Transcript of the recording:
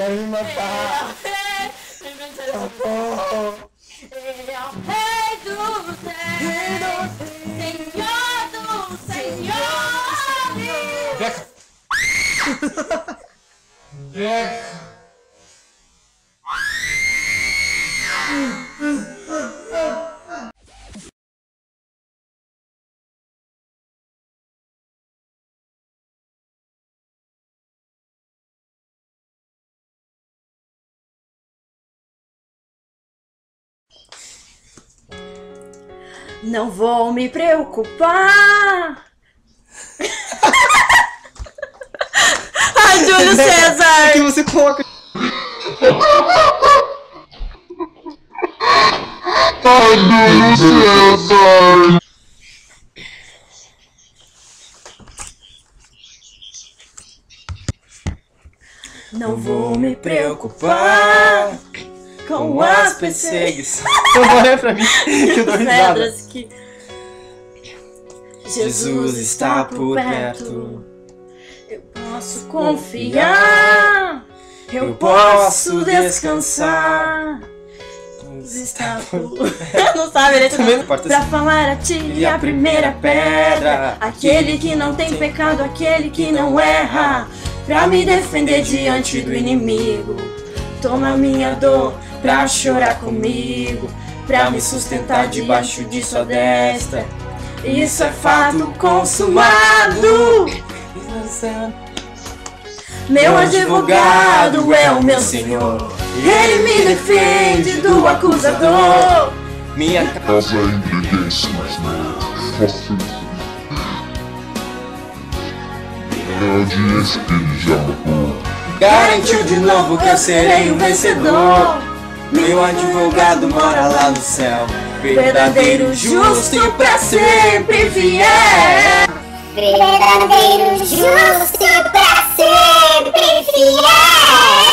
quero me matar. Ele é o rei do céu, Senhor dos senhores. Beca. Beca. Não vou me preocupar. Ai, Júlio César! Que você coloca. Ai, Júlio César! Não vou me preocupar com as perseguições. Então olha pra mim que eu dou risada. pedras que Jesus está por perto. Eu posso confiar, eu posso descansar. Jesus está por... Não sabe, ele Também não importa. Pra falar a ti e a primeira pedra, aquele que não tem pecado, aquele que não erra, pra me defender diante do inimigo. Toma minha dor pra chorar comigo, pra me sustentar debaixo de sua destra. Isso é fato consumado. Meu advogado é o meu Senhor, ele me defende do acusador. Minha Casa inteligência. É a audiência que ele já matou. garantiu de novo que eu serei o vencedor. Meu advogado mora lá no céu, verdadeiro, justo e pra sempre fiel. Verdadeiro, justo e pra sempre fiel.